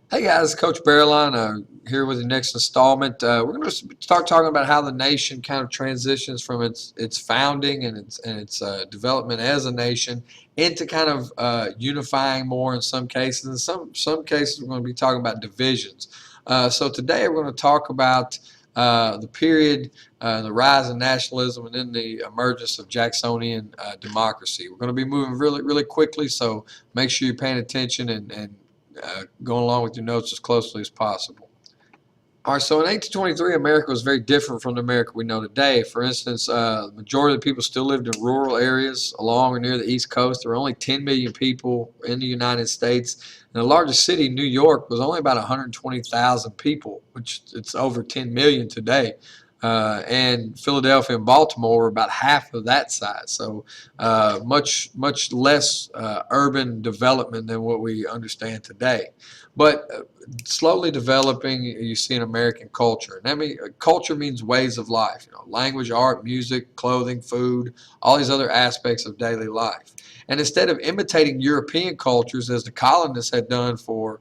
Hey guys, Coach Barreline here with the next installment. We're going to start talking about how the nation kind of transitions from its founding and its development as a nation into kind of unifying more in some cases. In some cases, we're going to be talking about divisions. So today we're going to talk about the period, the rise of nationalism, and then the emergence of Jacksonian democracy. We're going to be moving really quickly, so make sure you're paying attention and going along with your notes as closely as possible. All right, so in 1823, America was very different from the America we know today. For instance, the majority of the people still lived in rural areas along or near the East Coast. There were only 10 million people in the United States. And the largest city, New York, was only about 120,000 people, which it's over 10 million today. And Philadelphia and Baltimore were about half of that size. So much less urban development than what we understand today. But slowly developing, you see an American culture. And that means culture means ways of life. Language, art, music, clothing, food, all these other aspects of daily life. And instead of imitating European cultures as the colonists had done for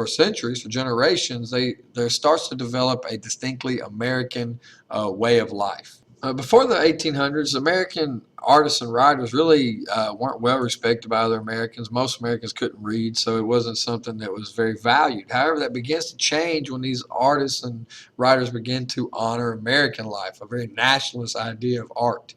centuries, for generations, there starts to develop a distinctly American way of life. Before the 1800s, American artists and writers really weren't well respected by other Americans. Most Americans couldn't read, so it wasn't something that was very valued. However, that begins to change when these artists and writers begin to honor American life, a very nationalist idea of art.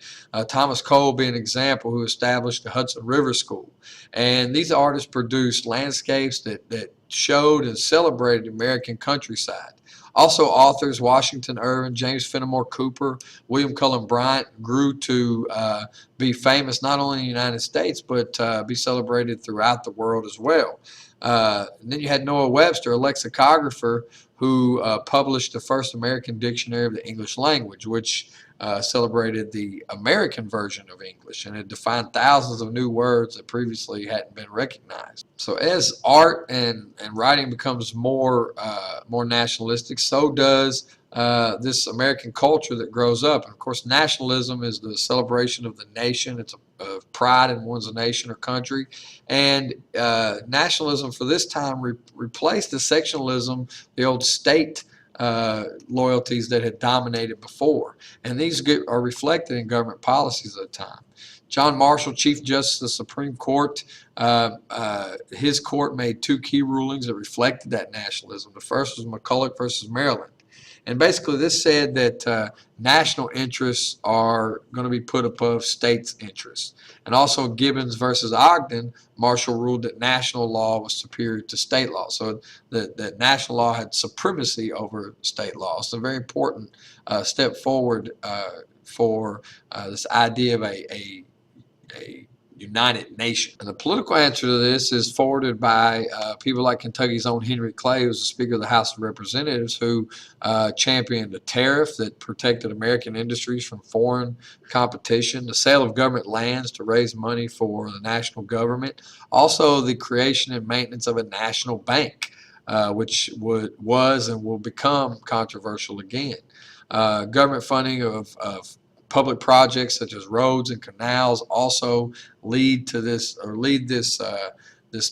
Thomas Cole being an example, who established the Hudson River School. And these artists produced landscapes that showed and celebrated the American countryside. Also, authors Washington Irving, James Fenimore Cooper, William Cullen Bryant grew to be famous not only in the United States but be celebrated throughout the world as well. And then you had Noah Webster, a lexicographer, who published the first American dictionary of the English language, which celebrated the American version of English, and it defined thousands of new words that previously hadn't been recognized. So as art and writing becomes more nationalistic, so does this American culture that grows up. And of course, nationalism is the celebration of the nation. It's a pride in one's nation or country. And nationalism for this time replaced the sectionalism, the old state loyalties that had dominated before. And these are reflected in government policies at the time. John Marshall, Chief Justice of the Supreme Court, his court made two key rulings that reflected that nationalism. The first was McCulloch versus Maryland. And basically this said that national interests are going to be put above states' interests. And also Gibbons versus Ogden, Marshall ruled that national law was superior to state law. So that national law had supremacy over state law. It's a very important step forward for this idea of a united nation. And the political answer to this is forwarded by people like Kentucky's own Henry Clay, who was the Speaker of the House of Representatives, who championed a tariff that protected American industries from foreign competition, the sale of government lands to raise money for the national government, also the creation and maintenance of a national bank, which was and will become controversial again. Government funding of public projects such as roads and canals also lead this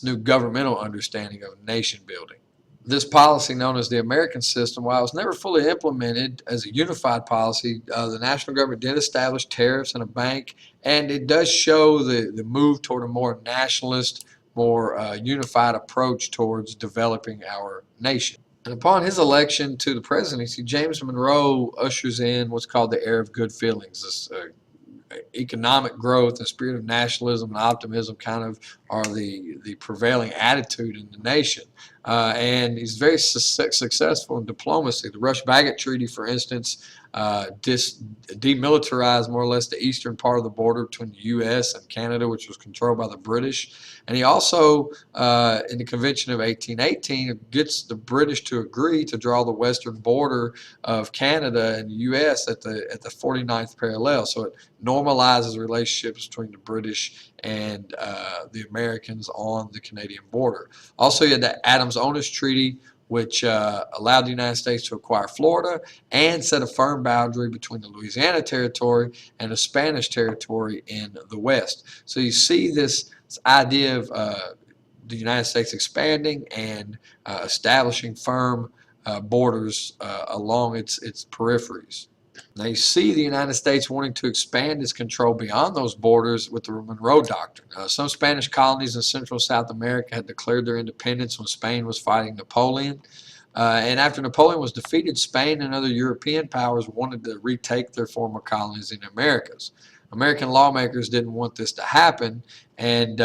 new governmental understanding of nation building. This policy, known as the American system, while it was never fully implemented as a unified policy, the national government did establish tariffs and a bank, and it does show the move toward a more nationalist, more unified approach towards developing our nation. And upon his election to the presidency, James Monroe ushers in what's called the era of good feelings. This economic growth and spirit of nationalism and optimism kind of are the prevailing attitude in the nation. And he's very successful in diplomacy. The Rush-Bagot Treaty, for instance, demilitarized more or less the eastern part of the border between the U.S. and Canada, which was controlled by the British. And he also, in the Convention of 1818, gets the British to agree to draw the western border of Canada and the U.S. at the 49th parallel. So it normalizes relationships between the British and the Americans on the Canadian border. Also, you had the Adams-Onis Treaty, which allowed the United States to acquire Florida and set a firm boundary between the Louisiana Territory and the Spanish territory in the West. So you see this idea of the United States expanding and establishing firm borders along its peripheries. Now you see the United States wanting to expand its control beyond those borders with the Monroe Doctrine. Some Spanish colonies in Central and South America had declared their independence when Spain was fighting Napoleon. And after Napoleon was defeated, Spain and other European powers wanted to retake their former colonies in the Americas. American lawmakers didn't want this to happen, and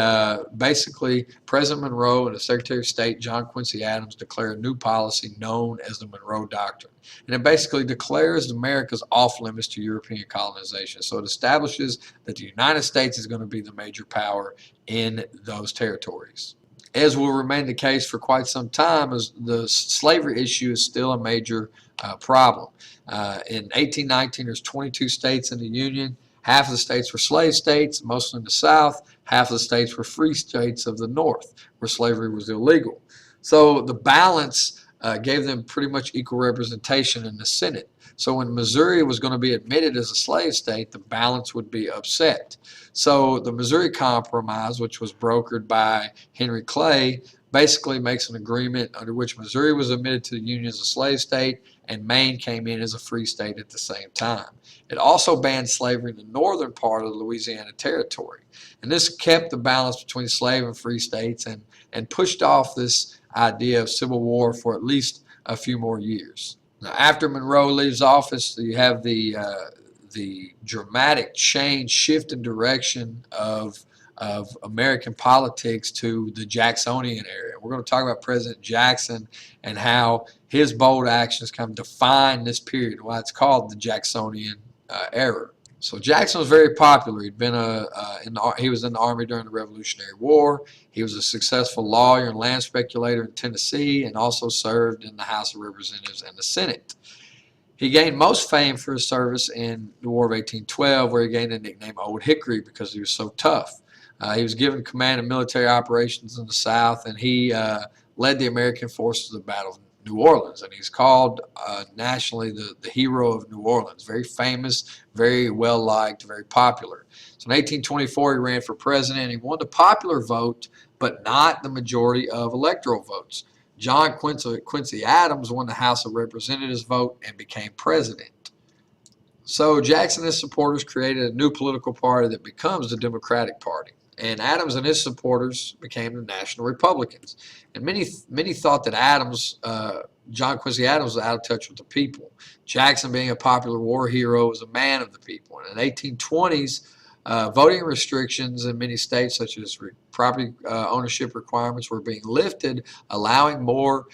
basically President Monroe and the Secretary of State John Quincy Adams declared a new policy known as the Monroe Doctrine. And it basically declares America's off limits to European colonization. So it establishes that the United States is going to be the major power in those territories. As will remain the case for quite some time, as the slavery issue is still a major problem. In 1819, there's 22 states in the Union. Half of the states were slave states, mostly in the South. Half of the states were free states of the North, where slavery was illegal. So the balance gave them pretty much equal representation in the Senate. So when Missouri was going to be admitted as a slave state, the balance would be upset. So the Missouri Compromise, which was brokered by Henry Clay, basically makes an agreement under which Missouri was admitted to the Union as a slave state and Maine came in as a free state at the same time. It also banned slavery in the northern part of the Louisiana Territory. And this kept the balance between slave and free states and pushed off this idea of civil war for at least a few more years. Now, after Monroe leaves office, you have the dramatic shift in direction of American politics to the Jacksonian era. We're going to talk about President Jackson and how his bold actions kind of define this period, why it's called the Jacksonian era. So Jackson was very popular. He was in the Army during the Revolutionary War. He was a successful lawyer and land speculator in Tennessee and also served in the House of Representatives and the Senate. He gained most fame for his service in the War of 1812, where he gained the nickname Old Hickory because he was so tough. He was given command of military operations in the South, and he led the American forces to the Battle of New Orleans, and he's called nationally the hero of New Orleans. Very famous, very well liked, very popular. So in 1824 he ran for president. He won the popular vote, but not the majority of electoral votes. John Quincy Adams won the House of Representatives vote and became president. So Jackson and his supporters created a new political party that becomes the Democratic Party. And Adams and his supporters became the National Republicans. And many thought that John Quincy Adams was out of touch with the people. Jackson, being a popular war hero, was a man of the people. And in the 1820s, voting restrictions in many states, such as property ownership requirements, were being lifted, allowing more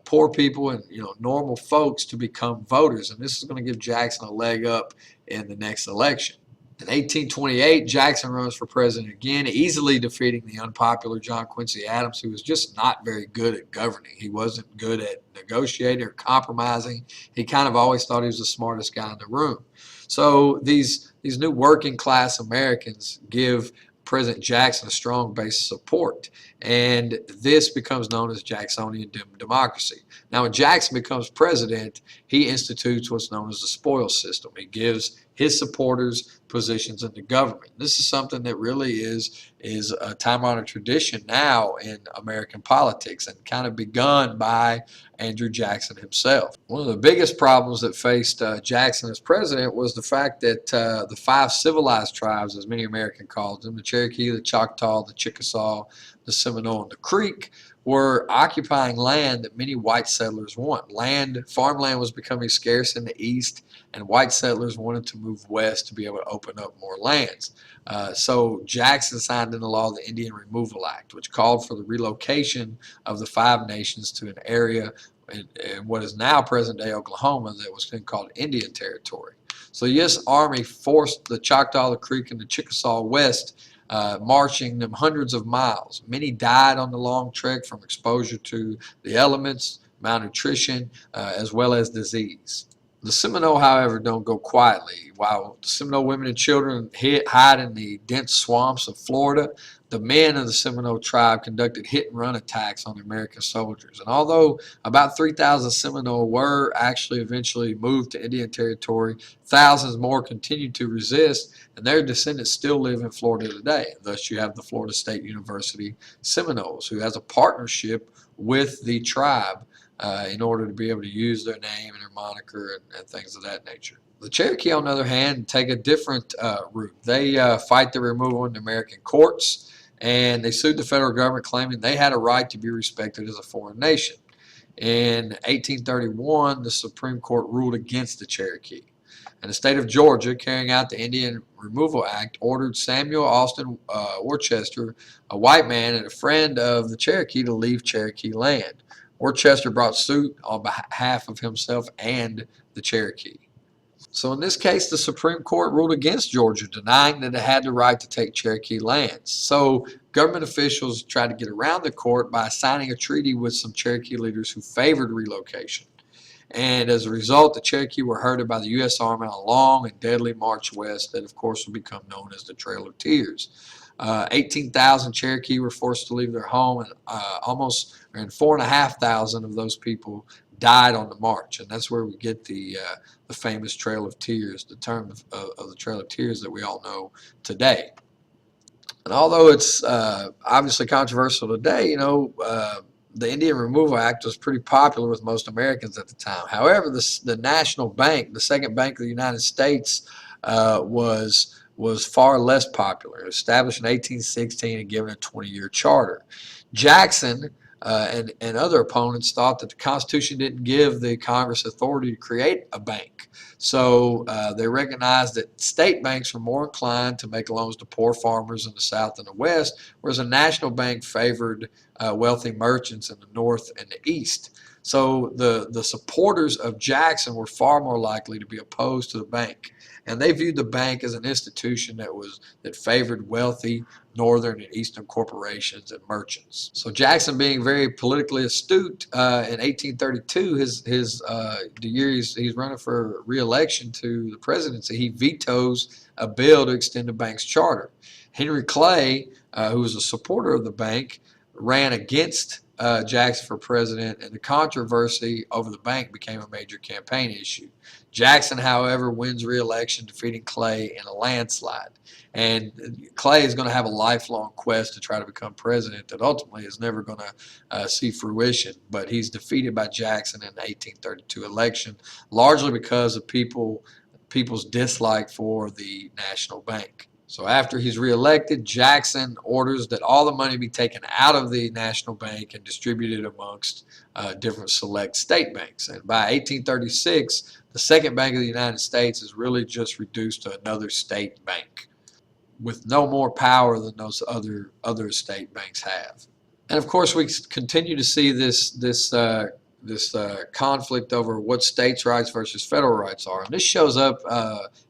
poor people and normal folks to become voters. And this is going to give Jackson a leg up in the next election. In 1828, Jackson runs for president again, easily defeating the unpopular John Quincy Adams, who was just not very good at governing. He wasn't good at negotiating or compromising. He kind of always thought he was the smartest guy in the room. So these new working class Americans give President Jackson a strong base of support, and this becomes known as Jacksonian democracy. Now, when Jackson becomes president, he institutes what's known as the spoils system. He gives his supporters positions in the government. This is something that really is a time-honored tradition now in American politics and kind of begun by Andrew Jackson himself. One of the biggest problems that faced Jackson as president was the fact that the 5 civilized tribes, as many Americans called them, the Cherokee, the Choctaw, the Chickasaw, the Seminole, and the Creek, were occupying land that many white settlers want. Farmland was becoming scarce in the East, and white settlers wanted to move west to be able to open up more lands. So Jackson signed into law the Indian Removal Act, which called for the relocation of the 5 nations to an area in what is now present-day Oklahoma that was then called Indian Territory. So the U.S. Army forced the Choctaw, the Creek, and the Chickasaw west, marching them hundreds of miles. Many died on the long trek from exposure to the elements, malnutrition, as well as disease. The Seminole, however, don't go quietly. While the Seminole women and children hide in the dense swamps of Florida, the men of the Seminole tribe conducted hit-and-run attacks on the American soldiers. And although about 3,000 Seminole were actually eventually moved to Indian Territory, thousands more continued to resist, and their descendants still live in Florida today. Thus, you have the Florida State University Seminoles, who has a partnership with the tribe in order to be able to use their name and their moniker and things of that nature. The Cherokee, on the other hand, take a different route. They fight the removal in the American courts, and they sued the federal government, claiming they had a right to be respected as a foreign nation. In 1831, the Supreme Court ruled against the Cherokee. And the state of Georgia, carrying out the Indian Removal Act, ordered Samuel Austin Worcester, a white man and a friend of the Cherokee, to leave Cherokee land. Worcester brought suit on behalf of himself and the Cherokee. So in this case, the Supreme Court ruled against Georgia, denying that it had the right to take Cherokee lands. So government officials tried to get around the court by signing a treaty with some Cherokee leaders who favored relocation. And as a result, the Cherokee were herded by the U.S. Army on a long and deadly march west that, of course, will become known as the Trail of Tears. 18,000 Cherokee were forced to leave their home, and 4,500 of those people died on the march. And that's where we get the famous Trail of Tears, the term of the Trail of Tears that we all know today. And although it's obviously controversial today, the Indian Removal Act was pretty popular with most Americans at the time. However, the National Bank, the second bank of the United States, was far less popular. Established in 1816 and given a 20-year charter. Jackson and other opponents thought that the Constitution didn't give the Congress authority to create a bank. So they recognized that state banks were more inclined to make loans to poor farmers in the South and the West, whereas a national bank favored wealthy merchants in the North and the East. So the supporters of Jackson were far more likely to be opposed to the bank. And they viewed the bank as an institution that favored wealthy northern and eastern corporations and merchants. So Jackson, being very politically astute, in 1832, the year he's running for re-election to the presidency, he vetoes a bill to extend the bank's charter. Henry Clay, who was a supporter of the bank, ran against Jackson for president, and the controversy over the bank became a major campaign issue. Jackson, however, wins re-election, defeating Clay in a landslide. And Clay is going to have a lifelong quest to try to become president that ultimately is never going to see fruition. But he's defeated by Jackson in the 1832 election, largely because of people's dislike for the national bank. So after he's reelected, Jackson orders that all the money be taken out of the national bank and distributed amongst different select state banks. And by 1836, the second bank of the United States is really just reduced to another state bank with no more power than those other state banks have. And of course, we continue to see this conflict over what states' rights versus federal rights are. And this shows up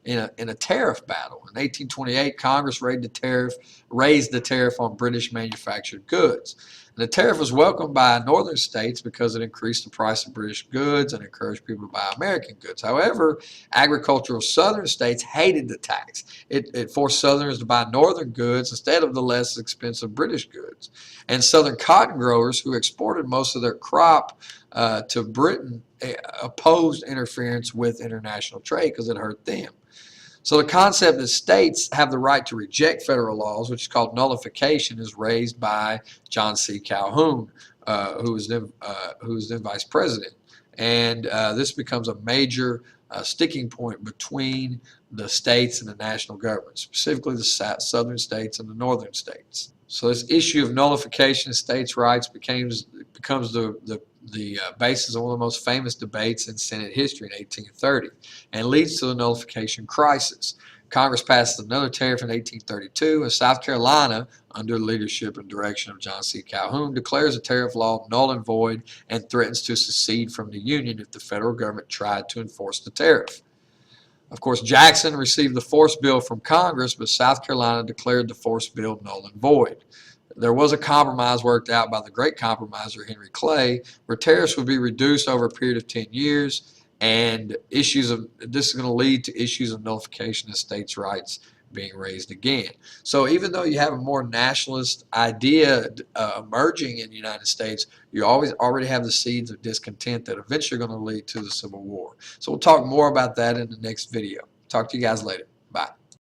in a tariff battle. In 1828, Congress raised the tariff on British manufactured goods. And the tariff was welcomed by northern states because it increased the price of British goods and encouraged people to buy American goods. However, agricultural southern states hated the tax. It forced southerners to buy northern goods instead of the less expensive British goods. And southern cotton growers, who exported most of their crop to Britain, opposed interference with international trade because it hurt them. So the concept that states have the right to reject federal laws, which is called nullification, is raised by John C. Calhoun, who was then vice president. And this becomes a major sticking point between the states and the national government, specifically the southern states and the northern states. So this issue of nullification of states' rights becomes the basis of one of the most famous debates in Senate history in 1830, and leads to the nullification crisis. Congress passed another tariff in 1832, and South Carolina, under the leadership and direction of John C. Calhoun, declares the tariff law null and void and threatens to secede from the Union if the federal government tried to enforce the tariff. Of course, Jackson received the force bill from Congress, but South Carolina declared the force bill null and void. There was a compromise worked out by the great compromiser Henry Clay, where tariffs would be reduced over a period of 10 years, and this is going to lead to issues of nullification of states' rights being raised again. So even though you have a more nationalist idea emerging in the United States, you always already have the seeds of discontent that eventually are going to lead to the Civil War. So we'll talk more about that in the next video. Talk to you guys later.